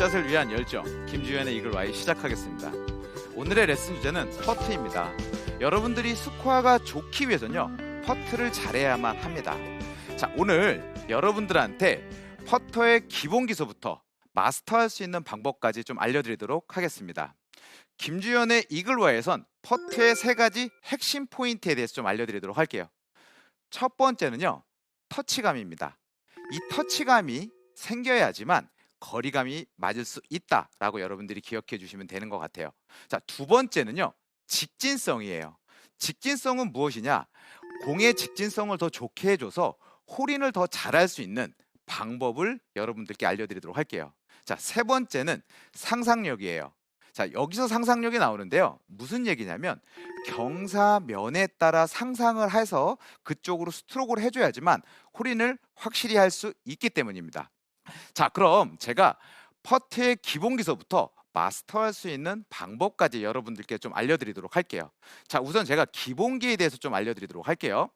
굿샷을 위한 열정, 김주현의 이글와이 시작하겠습니다. 오늘의 레슨 주제는 퍼트입니다. 여러분들이 스코어가 좋기 위해서는요, 퍼트를 잘해야만 합니다. 자, 오늘 여러분들한테 퍼터의 기본 기술부터 마스터할 수 있는 방법까지 좀 알려드리도록 하겠습니다. 김주현의 이글와이에선 퍼트의 3가지 핵심 포인트에 대해서 좀 알려드리도록 할게요. 첫 번째는요, 터치감입니다. 이 터치감이 생겨야지만 거리감이 맞을 수 있다라고 여러분들이 기억해 주시면 되는 것 같아요. 자, 두 번째는요, 직진성이에요. 직진성은 무엇이냐? 공의 직진성을 더 좋게 해줘서 홀인을 더 잘할 수 있는 방법을 여러분들께 알려드리도록 할게요. 자, 세 번째는 상상력이에요. 자, 여기서 상상력이 나오는데요, 무슨 얘기냐면 경사면에 따라 상상을 해서 그쪽으로 스트로크를 해줘야지만 홀인을 확실히 할 수 있기 때문입니다. 자, 그럼 제가 퍼트의 기본 기술부터 마스터할 수 있는 방법까지 여러분들께 좀 알려드리도록 할게요. 자, 우선 제가 기본기에 대해서 좀 알려드리도록 할게요.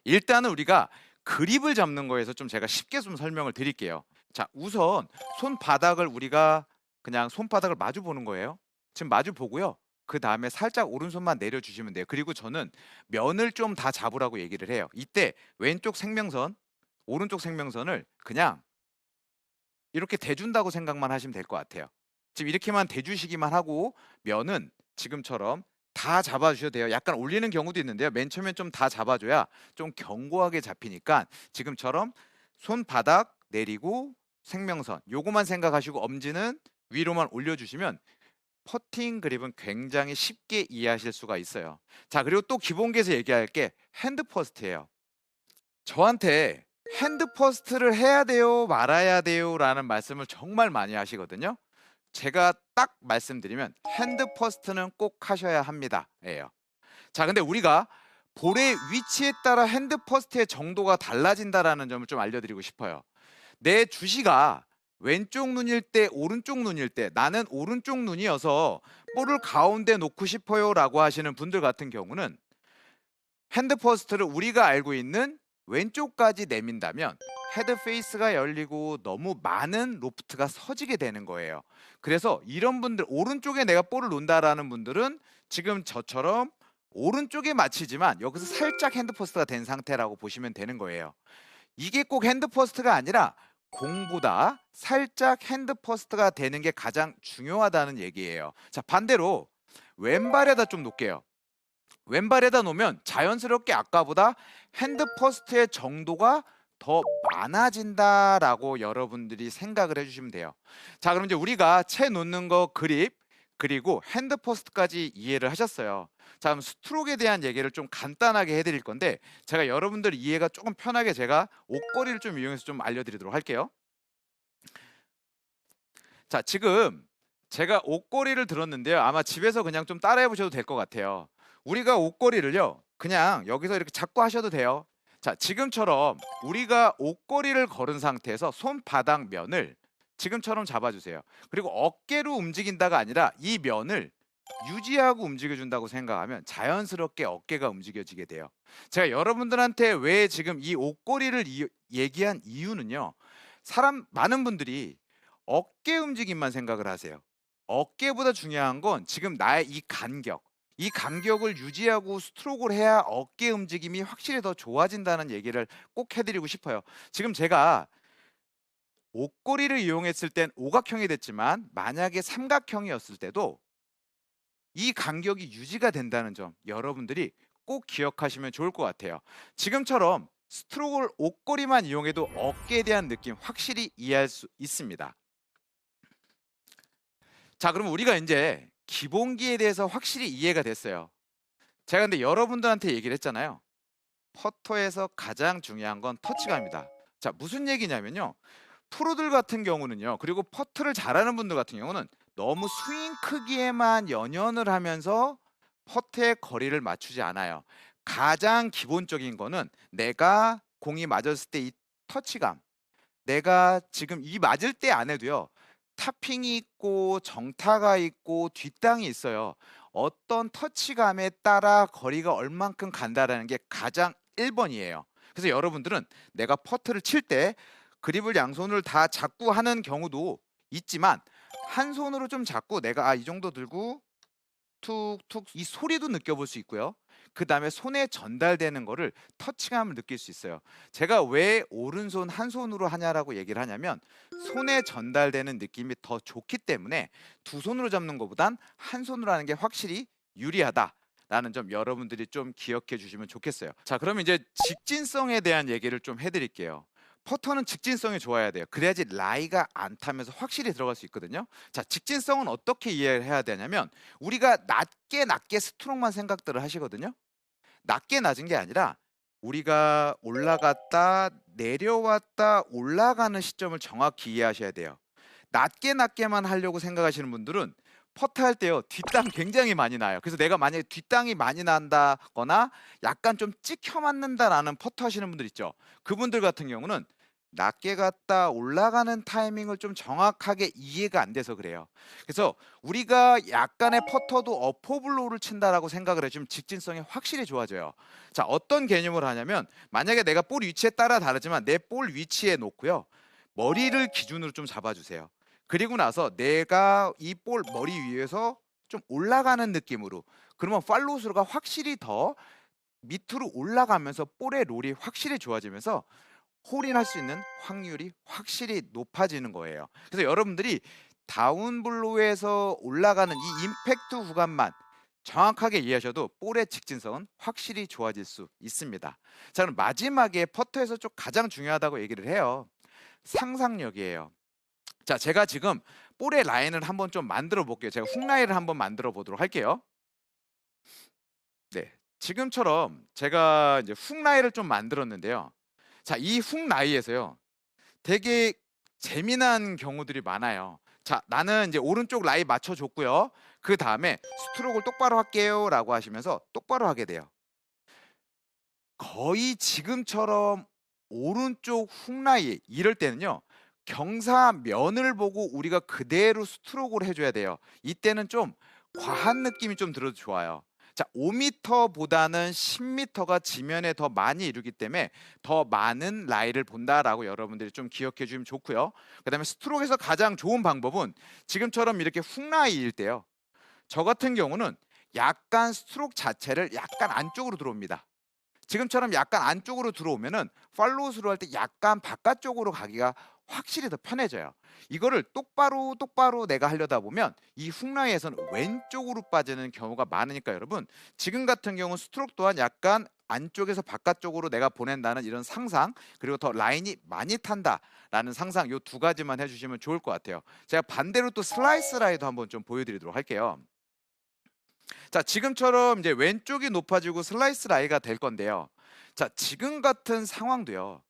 일단은 우리가 그립을 잡는 거에서 좀 제가 쉽게 좀 설명을 드릴게요. 자, 우선 손바닥을 우리가 그냥 손바닥을 마주 보는 거예요. 지금 마주 보고요, 그 다음에 살짝 오른손만 내려주시면 돼요. 그리고 저는 면을 좀 다 잡으라고 얘기를 해요. 이때 왼쪽 생명선, 오른쪽 생명선을 그냥 이렇게 대준다고 생각만 하시면 될 것 같아요. 지금 이렇게만 대주시기만 하고 면은 지금처럼 다 잡아주셔도 돼요. 약간 올리는 경우도 있는데요, 맨 처음엔 좀 다 잡아줘야 좀 견고하게 잡히니까 지금처럼 손바닥 내리고 생명선 요거만 생각하시고 엄지는 위로만 올려주시면 퍼팅 그립은 굉장히 쉽게 이해하실 수가 있어요. 자, 그리고 또 기본기에서 얘기할 게 핸드 퍼스트예요. 저한테 핸드 퍼스트를 해야 돼요, 말아야 돼요 라는 말씀을 정말 많이 하시거든요. 제가 딱 말씀드리면 핸드 퍼스트는 꼭 하셔야 합니다 예요. 자, 근데 우리가 볼의 위치에 따라 핸드 퍼스트의 정도가 달라진다라는 점을 좀 알려드리고 싶어요. 내 주시가 왼쪽 눈일 때, 오른쪽 눈일 때, 나는 오른쪽 눈이어서 볼을 가운데 놓고 싶어요 라고 하시는 분들 같은 경우는 핸드 퍼스트를 우리가 알고 있는 왼쪽까지 내민다면 헤드 페이스가 열리고 너무 많은 로프트가 서지게 되는 거예요. 그래서 이런 분들, 오른쪽에 내가 볼을 놓는다라는 분들은 지금 저처럼 오른쪽에 맞히지만 여기서 살짝 핸드 퍼스트가 된 상태라고 보시면 되는 거예요. 이게 꼭 핸드 퍼스트가 아니라 공보다 살짝 핸드 퍼스트가 되는 게 가장 중요하다는 얘기예요. 자, 반대로 왼발에다 좀 놓을게요. 왼발에다 놓으면 자연스럽게 아까보다 핸드 퍼스트의 정도가 더 많아진다라고 여러분들이 생각을 해주시면 돼요. 자, 그럼 이제 우리가 채 놓는 거 그립, 그리고 핸드 퍼스트까지 이해를 하셨어요. 자, 그럼 스트로크에 대한 얘기를 좀 간단하게 해드릴 건데, 제가 여러분들 이해가 조금 편하게 제가 옷걸이를 좀 이용해서 좀 알려드리도록 할게요. 자, 지금 제가 옷걸이를 들었는데요, 아마 집에서 그냥 좀 따라해 보셔도 될 것 같아요. 우리가 옷걸이를요, 그냥 여기서 이렇게 잡고 하셔도 돼요. 자, 지금처럼 우리가 옷걸이를 걸은 상태에서 손바닥 면을 지금처럼 잡아주세요. 그리고 어깨로 움직인다가 아니라 이 면을 유지하고 움직여준다고 생각하면 자연스럽게 어깨가 움직여지게 돼요. 제가 여러분들한테 왜 지금 이 옷걸이를 얘기한 이유는요, 많은 분들이 어깨 움직임만 생각을 하세요. 어깨보다 중요한 건 지금 나의 이 간격을 유지하고 스트로크를 해야 어깨 움직임이 확실히 더 좋아진다는 얘기를 꼭 해드리고 싶어요. 지금 제가 옷걸이를 이용했을 땐 오각형이 됐지만 만약에 삼각형이었을 때도 이 간격이 유지가 된다는 점 여러분들이 꼭 기억하시면 좋을 것 같아요. 지금처럼 스트로크를 옷걸이만 이용해도 어깨에 대한 느낌 확실히 이해할 수 있습니다. 자, 그럼 우리가 이제 기본기에 대해서 확실히 이해가 됐어요. 제가 근데 여러분들한테 얘기를 했잖아요. 퍼터에서 가장 중요한 건 터치감이다. 자, 무슨 얘기냐면요, 프로들 같은 경우는요, 그리고 퍼트를 잘하는 분들 같은 경우는 너무 스윙 크기에만 연연을 하면서 퍼트의 거리를 맞추지 않아요. 가장 기본적인 거는 내가 공이 맞았을 때 이 터치감, 내가 지금 이 맞을 때 안 해도요, 타핑이 있고 정타가 있고 뒷땅이 있어요. 어떤 터치감에 따라 거리가 얼만큼 간다라는 게 가장 1번이에요. 그래서 여러분들은 내가 퍼트를 칠 때 그립을 양손을 다 잡고 하는 경우도 있지만 한 손으로 좀 잡고 내가 이 정도 들고 툭툭 이 소리도 느껴볼 수 있고요. 그 다음에 손에 전달되는 거를 터치감을 느낄 수 있어요. 제가 왜 오른손 한 손으로 하냐라고 얘기를 하냐면 손에 전달되는 느낌이 더 좋기 때문에 두 손으로 잡는 것보단 한 손으로 하는 게 확실히 유리하다라는 점 여러분들이 좀 기억해 주시면 좋겠어요. 자, 그러면 이제 직진성에 대한 얘기를 좀 해드릴게요. 퍼터는 직진성이 좋아야 돼요. 그래야지 라이가 안 타면서 확실히 들어갈 수 있거든요. 자, 직진성은 어떻게 이해를 해야 되냐면 우리가 낮게 스트로크만 생각들을 하시거든요. 낮게 낮은 게 아니라 우리가 올라갔다 내려왔다 올라가는 시점을 정확히 이해하셔야 돼요. 낮게만 하려고 생각하시는 분들은 퍼트 할 때요 뒷땅 굉장히 많이 나요. 그래서 내가 만약에 뒷땅이 많이 난다거나 약간 좀 찍혀 맞는다라는 퍼트 하시는 분들 있죠. 그분들 같은 경우는 낮게 갔다 올라가는 타이밍을 좀 정확하게 이해가 안 돼서 그래요. 그래서 우리가 약간의 퍼터도 어퍼블로우를 친다라고 생각을 해주면 직진성이 확실히 좋아져요. 자, 어떤 개념으로 하냐면 만약에 내가 볼 위치에 따라 다르지만 내 볼 위치에 놓고요 머리를 기준으로 좀 잡아주세요. 그리고 나서 내가 이 볼 머리 위에서 좀 올라가는 느낌으로, 그러면 팔로우스루가 확실히 더 밑으로 올라가면서 볼의 롤이 확실히 좋아지면서 홀인할 수 있는 확률이 확실히 높아지는 거예요. 그래서 여러분들이 다운블로우에서 올라가는 이 임팩트 구간만 정확하게 이해하셔도 볼의 직진성은 확실히 좋아질 수 있습니다. 자, 그럼 마지막에 퍼터에서 좀 가장 중요하다고 얘기를 해요. 상상력이에요. 자, 제가 지금 볼의 라인을 한번 좀 만들어 볼게요. 제가 훅 라인을 한번 만들어 보도록 할게요. 네, 지금처럼 제가 이제 훅 라인을 좀 만들었는데요. 자, 이 훅 라인에서요 되게 재미난 경우들이 많아요. 자, 나는 이제 오른쪽 라인 맞춰줬고요. 그 다음에 스트로크를 똑바로 할게요 라고 하시면서 똑바로 하게 돼요. 거의 지금처럼 오른쪽 훅 라인 이럴 때는요 경사면을 보고 우리가 그대로 스트로크를 해줘야 돼요. 이때는 좀 과한 느낌이 좀 들어도 좋아요. 자, 5m보다는 10m가 지면에 더 많이 이루기 때문에 더 많은 라이를 본다라고 여러분들이 좀 기억해 주시면 좋고요. 그 다음에 스트로크에서 가장 좋은 방법은 지금처럼 이렇게 훅 라이일 때요. 저 같은 경우는 약간 스트로크 자체를 약간 안쪽으로 들어옵니다. 지금처럼 약간 안쪽으로 들어오면은 팔로우스루 할 때 약간 바깥쪽으로 가기가 확실히 더 편해져요. 이거를 똑바로 내가 하려다 보면 이 훅라인에서는 왼쪽으로 빠지는 경우가 많으니까 여러분 지금 같은 경우 스트로크 또한 약간 안쪽에서 바깥쪽으로 내가 보낸다는 이런 상상, 그리고 더 라인이 많이 탄다라는 상상, 요 두 가지만 해주시면 좋을 것 같아요. 제가 반대로 또 슬라이스 라이도 한번 좀 보여드리도록 할게요. 자, 지금처럼 이제 왼쪽이 높아지고 슬라이스 라이가 될 건데요. 자, 지금 같은 상황도요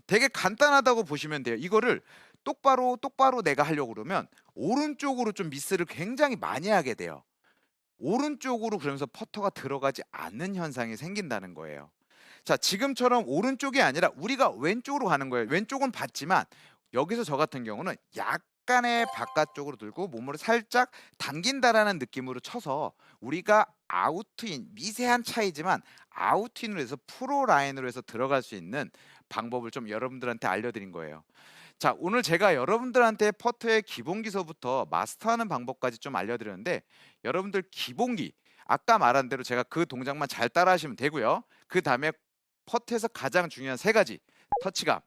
되게 간단하다고 보시면 돼요. 이거를 똑바로 내가 하려고 그러면 오른쪽으로 좀 미스를 굉장히 많이 하게 돼요. 오른쪽으로 그러면서 퍼터가 들어가지 않는 현상이 생긴다는 거예요. 자, 지금처럼 오른쪽이 아니라 우리가 왼쪽으로 가는 거예요. 왼쪽은 봤지만 여기서 저 같은 경우는 약간의 바깥쪽으로 들고 몸을 살짝 당긴다라는 느낌으로 쳐서 우리가 아웃인, 미세한 차이지만 아웃인으로 해서 프로 라인으로 해서 들어갈 수 있는 방법을 좀 여러분들한테 알려드린 거예요. 자, 오늘 제가 여러분들한테 퍼터의 기본기서부터 마스터하는 방법까지 좀 알려드렸는데 여러분들 기본기 아까 말한 대로 제가 그 동작만 잘 따라 하시면 되고요. 그 다음에 퍼터에서 가장 중요한 세 가지, 터치감,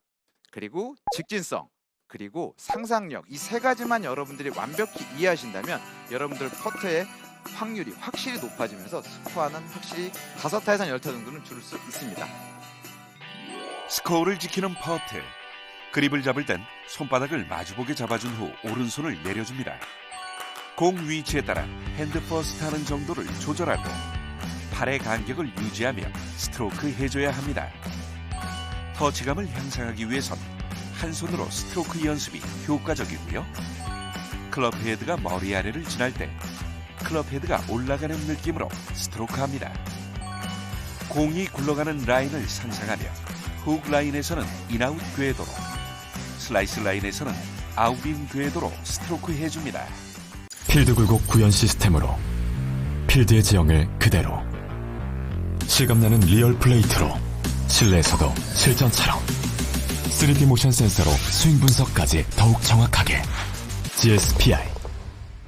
그리고 직진성, 그리고 상상력, 이 세 가지만 여러분들이 완벽히 이해하신다면 여러분들 퍼터의 확률이 확실히 높아지면서 스코어는 확실히 5타에서 10타 정도는 줄일 수 있습니다. 스코어를 지키는 퍼트. 그립을 잡을 땐 손바닥을 마주보게 잡아준 후 오른손을 내려줍니다. 공 위치에 따라 핸드 퍼스트 하는 정도를 조절하고 팔의 간격을 유지하며 스트로크 해줘야 합니다. 터치감을 향상하기 위해선 한 손으로 스트로크 연습이 효과적이고요. 클럽 헤드가 머리 아래를 지날 때 클럽 헤드가 올라가는 느낌으로 스트로크합니다. 공이 굴러가는 라인을 상상하며 훅 라인에서는 인아웃 궤도로, 슬라이스 라인에서는 아웃인 궤도로 스트로크 해줍니다. 필드 굴곡 구현 시스템으로 필드의 지형을 그대로, 실감나는 리얼 플레이트로 실내에서도 실전처럼 3D 모션 센서로 스윙 분석까지 더욱 정확하게, GSPI